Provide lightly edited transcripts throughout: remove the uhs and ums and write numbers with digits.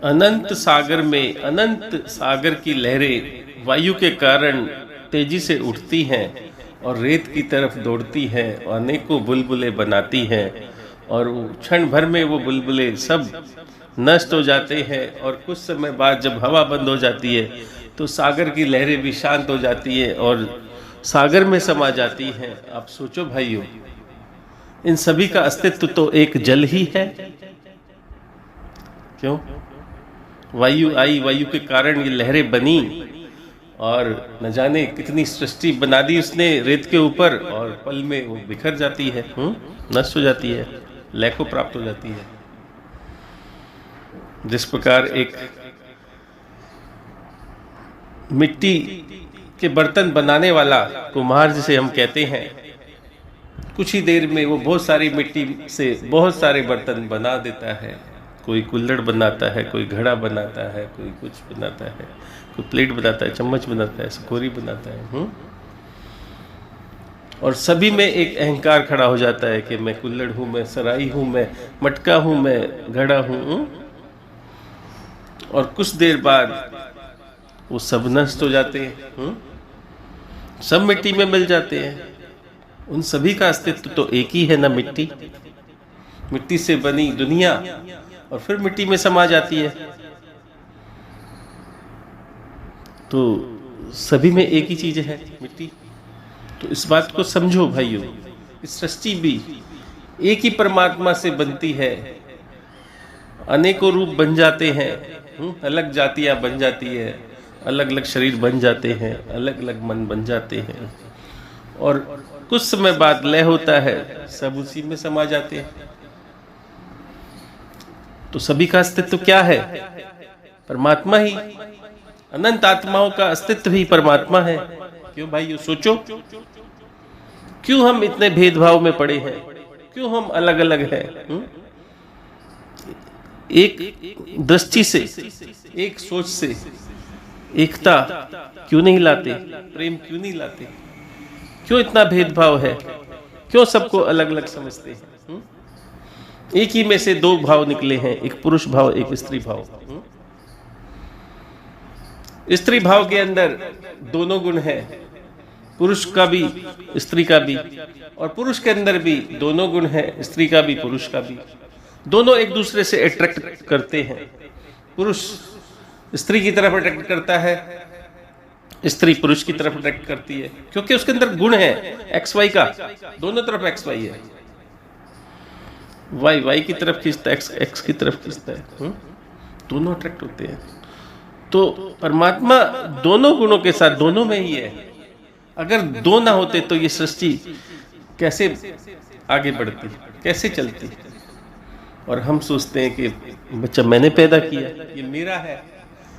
अनंत सागर में अनंत सागर की लहरें वायु के कारण तेजी से उठती हैं और रेत की तरफ दौड़ती हैं और अनेकों बुलबुले बनाती हैं और क्षण भर में वो बुलबुले सब नष्ट हो जाते हैं और कुछ समय बाद जब हवा बंद हो जाती है तो सागर की लहरें भी शांत हो जाती हैं और सागर में समा जाती हैं। आप सोचो भाइयों, इन सभी का अस्तित्व तो एक जल ही है। क्यों? वायु आई, वायु के कारण ये लहरें बनी और न जाने कितनी सृष्टि बना दी उसने रेत के ऊपर और पल में वो बिखर जाती है, नष्ट हो जाती है, लय को प्राप्त हो जाती है। जिस प्रकार एक मिट्टी के बर्तन बनाने वाला कुम्हार जिसे हम कहते हैं, कुछ ही देर में वो बहुत सारी मिट्टी से बहुत सारे बर्तन बना देता है। कोई कुल्हड़ बनाता है, कोई घड़ा बनाता है, कोई कुछ बनाता है, कोई प्लेट बनाता है, चम्मच बनाता है, सकोरी बनाता है। और सभी में एक अहंकार खड़ा हो जाता है कि मैं कुल्हड़ हूँ, मैं सराई हूँ, मैं मटका हूँ, मैं घड़ा हूँ। और कुछ देर बाद वो सब नष्ट हो जाते हैं, सब मिट्टी में मिल जाते हैं। उन सभी का अस्तित्व तो एक ही है ना, मिट्टी। मिट्टी से बनी दुनिया और फिर मिट्टी में समा जाती है। तो सभी में एक ही चीज है, मिट्टी। तो इस बात को समझो भाइयों, इस सृष्टि भी एक ही परमात्मा से बनती है। अनेकों रूप बन जाते हैं, अलग जातियां बन जाती है, अलग अलग शरीर बन जाते हैं, अलग अलग मन बन जाते हैं और कुछ समय बाद लय होता है, सब उसी में समा जाते हैं। तो सभी का अस्तित्व क्या है? परमात्मा ही। अनंत आत्माओं का अस्तित्व ही परमात्मा है। क्यों भाइयों, सोचो, क्यों हम इतने भेदभाव में पड़े हैं? क्यों हम अलग अलग हैं? एक दृष्टि से, एक सोच से एकता क्यों नहीं लाते? प्रेम क्यों नहीं लाते? क्यों इतना भेदभाव है? क्यों सबको अलग अलग समझते हैं? एक ही में से दो भाव निकले हैं, एक पुरुष भाव, एक स्त्री भाव। स्त्री भाव के अंदर दोनों गुण हैं, पुरुष का भी स्त्री का भी, और पुरुष के अंदर भी दोनों गुण हैं, स्त्री का भी पुरुष का भी। दोनों एक दूसरे से अट्रैक्ट करते हैं। पुरुष स्त्री की तरफ अट्रैक्ट करता है, स्त्री पुरुष की तरफ अट्रैक्ट करती है, क्योंकि उसके अंदर गुण है एक्स वाई का। दोनों तरफ एक्स वाई है, वाई वाई की तरफ खींचता है, एक्स एक्स की तरफ खींचता है, दोनों अट्रैक्ट होते हैं। तो परमात्मा दोनों गुणों के साथ दोनों में ही है। अगर दो ना होते तो ये सृष्टि कैसे आगे बढ़ती, कैसे चलती? और हम सोचते हैं कि बच्चा मैंने पैदा किया, ये मेरा है,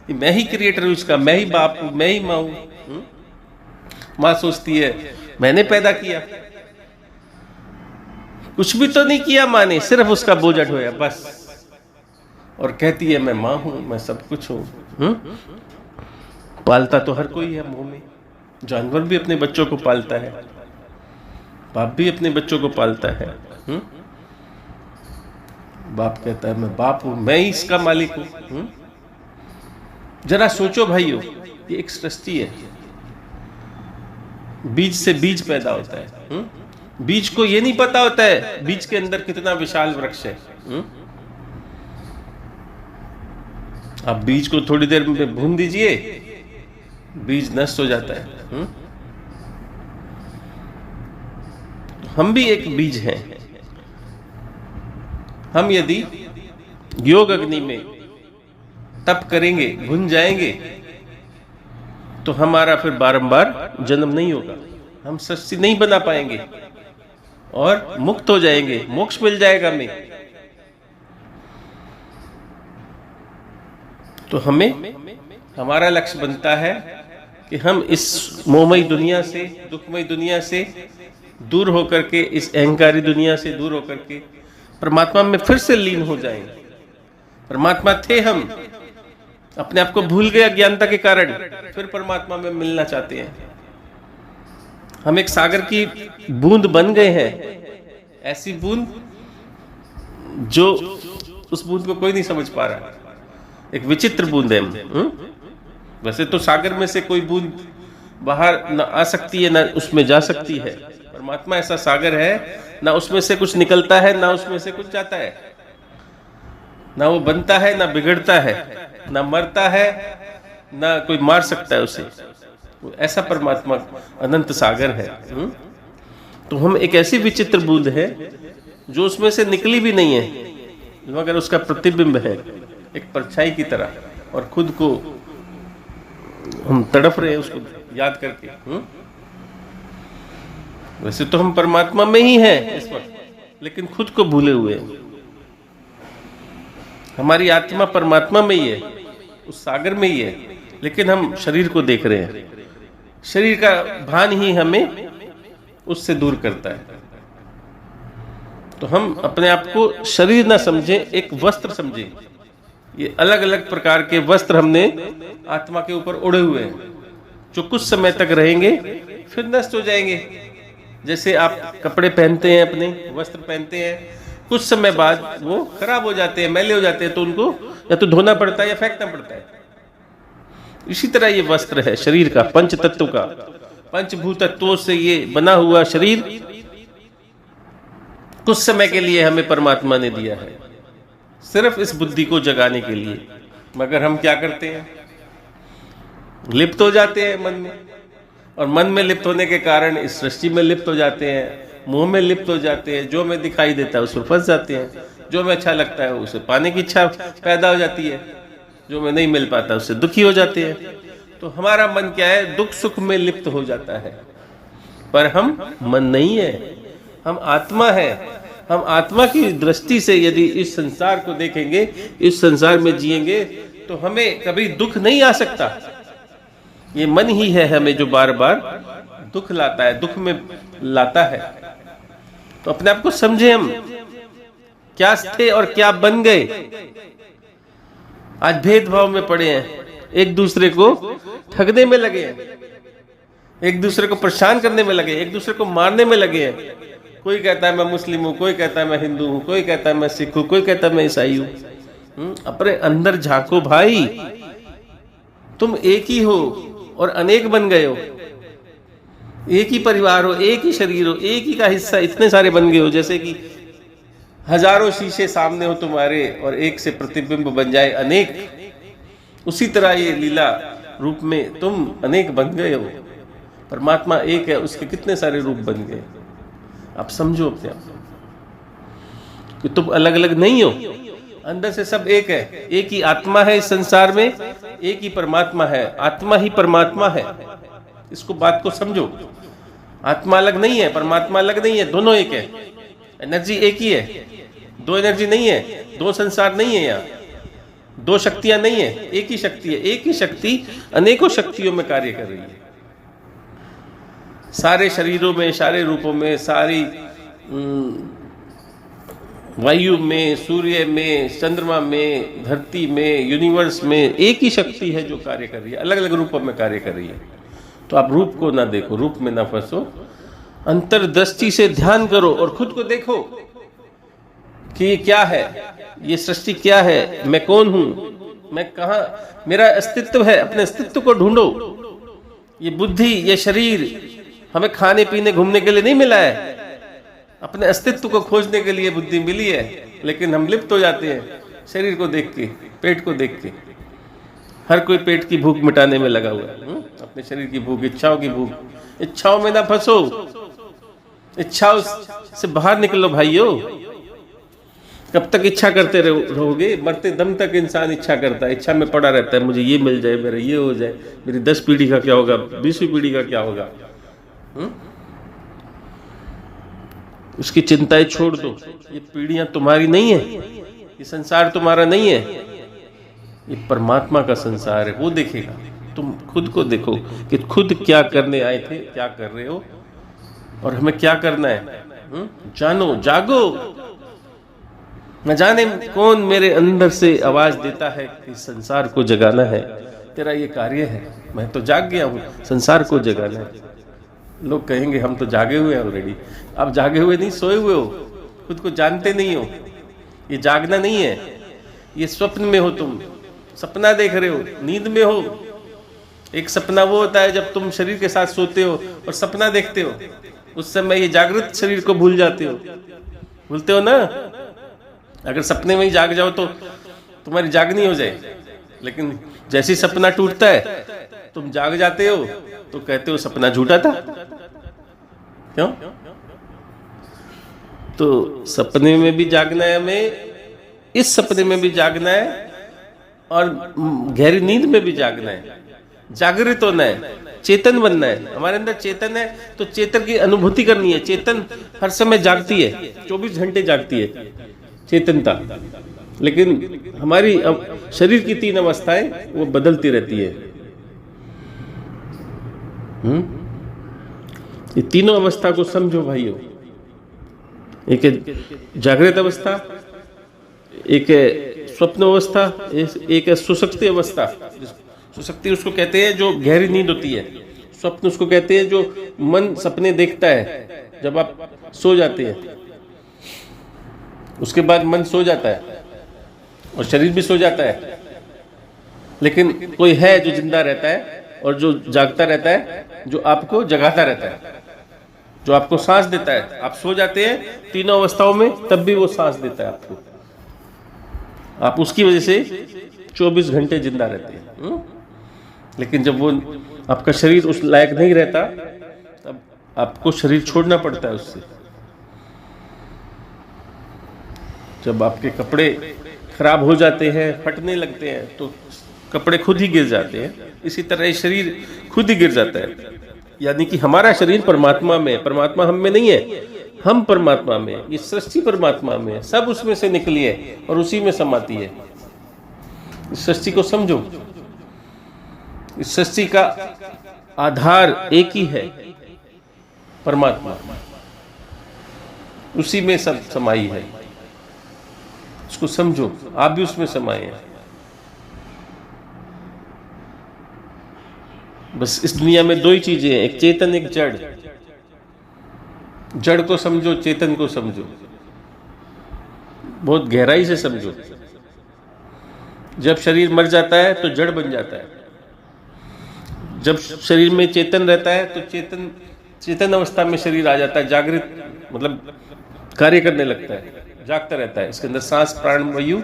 ये मैं ही क्रिएटर हूं इसका, मैं ही बाप हूं, मैं ही माँ हूं। माँ सोचती है मैंने पैदा किया, कुछ भी तो नहीं किया माँ ने, सिर्फ उसका बोझ ढोया बस, और कहती है मैं माँ हूं, मैं सब कुछ हूं। पालता तो हर कोई है मुंह में। जानवर भी अपने बच्चों को पालता है, बाप भी अपने बच्चों को पालता है। बाप कहता है मैं बाप हूं, मैं ही इसका मालिक हूं। जरा सोचो भाइयों, ये एक सृष्टि है। बीज से बीज पैदा होता है। बीज को ये नहीं पता होता है बीज के अंदर कितना विशाल वृक्ष है। आप बीज को थोड़ी देर में भून दीजिए, बीज नष्ट हो जाता है। हम भी एक बीज हैं। हम यदि योग अग्नि में तप करेंगे, भुन जाएंगे, तो हमारा फिर बारंबार जन्म नहीं होगा, हम सृष्टि नहीं बना पाएंगे और मुक्त हो जाएंगे, मोक्ष मिल जाएगा हमें। तो हमें हमारा लक्ष्य बनता है कि हम इस मोहमयी दुनिया से, दुखमयी दुनिया से दूर होकर के, इस अहंकारी दुनिया से दूर होकर के परमात्मा में फिर से लीन हो जाएंगे। परमात्मा थे हम, अपने आप को भूल गए अज्ञानता के कारण, फिर परमात्मा में मिलना चाहते हैं। हम एक सागर की बूंद बन गए हैं, ऐसी बूंद जो उस बूंद को कोई नहीं समझ पा रहा। एक विचित्र बूंद है हम। वैसे तो सागर में से कोई बूंद बाहर न आ सकती है, ना उसमें जा सकती है। परमात्मा ऐसा सागर है, ना उसमें से कुछ निकलता है, ना उसमें से कुछ जाता है, ना वो बनता है, ना बिगड़ता है, ना मरता है, ना कोई मार सकता है उसे। ऐसा परमात्मा अनंत सागर है। तो हम एक ऐसी विचित्र बूंद है जो उसमें से निकली भी नहीं है, मगर उसका प्रतिबिंब है एक परछाई की तरह, और खुद को हम तड़प रहे हैं उसको याद करके। वैसे तो हम परमात्मा में ही हैं इस वक्त, लेकिन खुद को भूले हुए हैं। हमारी आत्मा परमात्मा में ही है, उस सागर में ही है, लेकिन हम शरीर को देख रहे हैं। शरीर का भान ही हमें उससे दूर करता है। तो हम अपने आप को शरीर ना समझें, एक वस्त्र समझें। ये अलग अलग प्रकार के वस्त्र हमने आत्मा के ऊपर ओढ़े हुए हैं, जो कुछ समय तक रहेंगे फिर नष्ट हो जाएंगे। जैसे आप कपड़े पहनते हैं, अपने वस्त्र पहनते हैं, कुछ समय बाद वो खराब हो जाते हैं, मैले हो जाते हैं, तो उनको या तो धोना पड़ता है या फेंकना पड़ता है। इसी तरह ये वस्त्र है शरीर का, पंच तत्व का, पंचभूत तत्वों से ये बना हुआ शरीर कुछ समय के लिए हमें परमात्मा ने दिया है, सिर्फ इस बुद्धि को जगाने के लिए। मगर हम क्या करते हैं, लिप्त हो जाते हैं मन में, और मन में लिप्त होने के कारण इस सृष्टि में लिप्त हो जाते हैं, मुंह में लिप्त हो जाते हैं। जो हमें दिखाई देता है उसमें फंस जाते हैं, जो हमें अच्छा लगता है उसे पाने की इच्छा पैदा हो जाती है, जो हमें नहीं मिल पाता उससे दुखी हो जाते हैं। तो हमारा मन क्या है, दुख सुख में लिप्त हो जाता है। पर हम मन नहीं है, हम आत्मा है। हम आत्मा की दृष्टि से यदि इस संसार को देखेंगे, इस संसार में जिएंगे, तो हमें कभी दुख नहीं आ सकता। ये मन ही है हमें जो बार बार दुख लाता है, दुख में लाता है। तो अपने आप को समझे, हम क्या थे और क्या बन गए। आज भेदभाव में पड़े हैं, एक दूसरे को ठगने में लगे हैं, एक दूसरे को परेशान करने में लगे, एक दूसरे को मारने में लगे हैं। कोई कहता है मैं मुस्लिम हूं, कोई कहता है मैं हिंदू हूं, कोई कहता है मैं सिख हूं, कोई कहता है मैं ईसाई हूं। अपने अंदर झांको भाई, तुम एक ही हो और अनेक बन गए हो। एक ही परिवार हो, एक ही शरीर हो, एक ही का हिस्सा इतने सारे बन गए हो। जैसे कि हजारों शीशे सामने हो तुम्हारे और एक से प्रतिबिंब बन जाए अनेक, उसी तरह ये लीला रूप में तुम अनेक बन गए हो। परमात्मा एक है, उसके कितने सारे रूप बन गए। आप समझो अपने आप कि तुम अलग अलग नहीं हो, अंदर से सब एक है। एक ही आत्मा है इस संसार में, एक ही परमात्मा है, आत्मा ही परमात्मा है। इसको बात को समझो। आत्मा अलग नहीं है, परमात्मा अलग नहीं है, दोनों एक है। एनर्जी एक ही है, दो एनर्जी नहीं है, दो संसार नहीं है, यहाँ दो शक्तियां नहीं है, एक ही शक्ति है। एक ही शक्ति अनेकों शक्तियों में कार्य कर रही है, सारे शरीरों में, सारे रूपों में, सारी वायु में, सूर्य में, चंद्रमा में, धरती में, यूनिवर्स में एक ही शक्ति है जो कार्य कर रही है, अलग अलग रूपों में कार्य कर रही है। तो आप रूप को ना देखो, रूप में ना फंसो, अंतर्दृष्टि से ध्यान करो और खुद को देखो कि ये क्या है, ये सृष्टि क्या है, मैं कौन हूं, मैं कहाँ, मेरा अस्तित्व है। अपने अस्तित्व को ढूंढो। ये बुद्धि, ये शरीर हमें खाने पीने घूमने के लिए नहीं मिला है, अपने अस्तित्व को खोजने के लिए बुद्धि मिली है। लेकिन हम लिप्त हो जाते हैं शरीर को देख के, पेट को देख के। हर कोई पेट की भूख मिटाने में लगा हुआ है, अपने शरीर की भूख, इच्छाओं की भूख। इच्छाओं में ना फंसो, इच्छाओं से बाहर निकलो भाइयों। कब तक इच्छा करते रहोगे? मरते दम तक इंसान इच्छा करता है, इच्छा में पड़ा रहता है, मुझे ये मिल जाए, मेरा ये हो जाए, मेरी 10 पीढ़ी का क्या होगा, 20वीं पीढ़ी का क्या होगा। उसकी चिंताएं छोड़ दो। ये पीढ़ियां तुम्हारी नहीं है, ये संसार तुम्हारा नहीं है, ये परमात्मा का संसार है। वो देखेगा। तुम खुद को देखो कि खुद क्या करने आए थे, क्या कर रहे हो, और हमें क्या करना है। जानो, जागो। न जाने कौन मेरे अंदर से आवाज देता है कि संसार को जगाना है, तेरा ये कार्य है। मैं तो जाग गया हूं, संसार को जगाना है। लोग कहेंगे हम तो जागे हुए हैं ऑलरेडी। आप जागे हुए नहीं, सोए हुए हो, खुद को जानते नहीं हो। ये जागना नहीं है, ये स्वप्न में हो तुम। सपना देख रहे हो, नींद में हो। एक सपना वो होता है जब तुम शरीर के साथ सोते हो और सपना देखते हो, उस समय ये जागृत शरीर को भूल जाते हो, भूलते हो ना। अगर सपने में ही जाग जाओ तो तुम्हारी जागनी हो जाए, लेकिन जैसे ही सपना टूटता है तुम जाग जाते हो तो कहते हो सपना झूठा था। क्यों? तो सपने में भी जागना है हमें, इस सपने में भी जागना है और गहरी नींद में भी जागना है, जागृत होना है, चेतन बनना है। हमारे अंदर चेतन है तो चेतन की अनुभूति करनी है। चेतन हर समय जागती है, 24 घंटे जागती है चेतनता, लेकिन हमारी शरीर की 3 अवस्थाएं वो बदलती रहती है। ये तीनों अवस्था को समझो भाइयों। एक है जागृत अवस्था, एक है स्वप्न अवस्था, एक है सुषुप्ति अवस्था। सुषुप्ति उसको कहते हैं जो गहरी नींद होती है, स्वप्न उसको कहते हैं जो मन सपने देखता है जब आप सो जाते हैं। उसके बाद मन सो जाता है और शरीर भी सो जाता है, लेकिन कोई है जो जिंदा रहता है और जो जागता रहता है, जो आपको जगाता रहता है, जो आपको सांस देता है। आप सो जाते हैं तीनों अवस्थाओं में, तब भी वो सांस देता है आपको। आप उसकी वजह से 24 घंटे जिंदा रहते हैं। लेकिन जब वो आपका शरीर उस लायक नहीं रहता, तब आपको शरीर छोड़ना पड़ता है उससे। जब आपके कपड़े खराब हो जाते हैं, फटने लगते हैं, तो कपड़े खुद ही गिर जाते हैं। इसी तरह शरीर खुद ही गिर जाता है। यानी कि हमारा शरीर परमात्मा में है, परमात्मा हम में नहीं है, हम परमात्मा में। ये सृष्टि परमात्मा में है, सब उसमें से निकली है और उसी में समाती है। इस सृष्टि को समझो। इस सृष्टि का आधार एक ही है, परमात्मा, उसी में सब समाई है। उसको समझो, आप भी उसमें समाये हैं। बस इस दुनिया में 2 ही चीजें हैं, एक चेतन, एक जड़। जड़ को समझो, चेतन को समझो, बहुत गहराई से समझो। जब शरीर मर जाता है तो जड़ बन जाता है। जब शरीर में चेतन रहता है तो चेतन अवस्था में शरीर आ जाता है, जागृत मतलब कार्य करने लगता है, जागता रहता है। इसके अंदर सांस, प्राण, वायु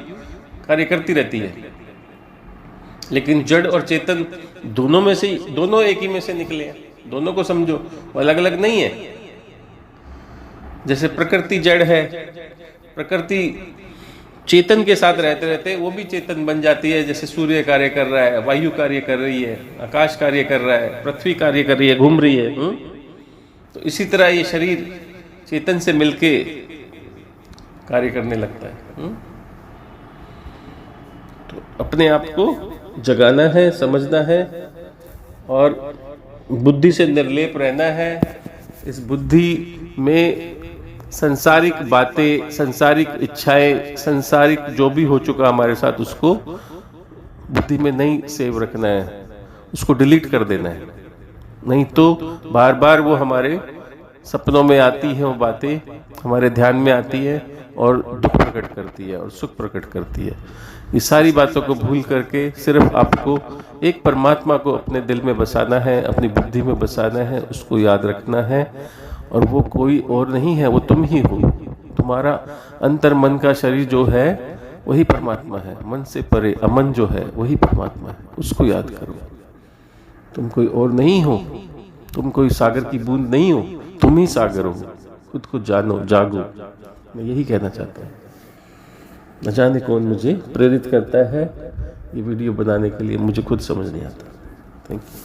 कार्य करती रहती है। लेकिन जड़ और चेतन दोनों में से, दोनों एक ही में से निकले हैं। दोनों को समझो, वो अलग अलग नहीं है। जैसे प्रकृति जड़ है, प्रकृति चेतन के साथ रहते रहते वो भी चेतन बन जाती है। जैसे सूर्य कार्य कर रहा है, वायु कार्य कर रही है, आकाश कार्य कर रहा है, पृथ्वी कार्य कर रही है, घूम रही है। तो इसी तरह ये शरीर चेतन से मिलके कार्य करने लगता है। तो अपने आप को जगाना है, समझना है और बुद्धि से निर्लेप रहना है। इस बुद्धि में संसारिक बातें, संसारिक इच्छाएं, संसारिक जो भी हो चुका हमारे साथ, उसको बुद्धि में नहीं सेव रखना है, उसको डिलीट कर देना है। नहीं तो बार बार वो हमारे सपनों में आती है, वो बातें हमारे ध्यान में आती है और दुख प्रकट करती है और सुख प्रकट करती है। ये सारी बातों को भूल करके सिर्फ आपको एक परमात्मा को अपने दिल में बसाना है, अपनी बुद्धि में बसाना है, उसको याद रखना है। और वो कोई और नहीं है, वो तुम ही हो। तुम्हारा अंतर मन का शरीर जो है वही परमात्मा है। मन से परे अमन जो है वही परमात्मा है, उसको याद करो। तुम कोई और नहीं हो, तुम कोई सागर की बूंद नहीं हो, तुम ही सागर हो। खुद को जानो, जागो। मैं यही कहना चाहता हूँ। न जाने कौन मुझे प्रेरित करता है ये वीडियो बनाने के लिए, मुझे खुद समझ नहीं आता। Thank you.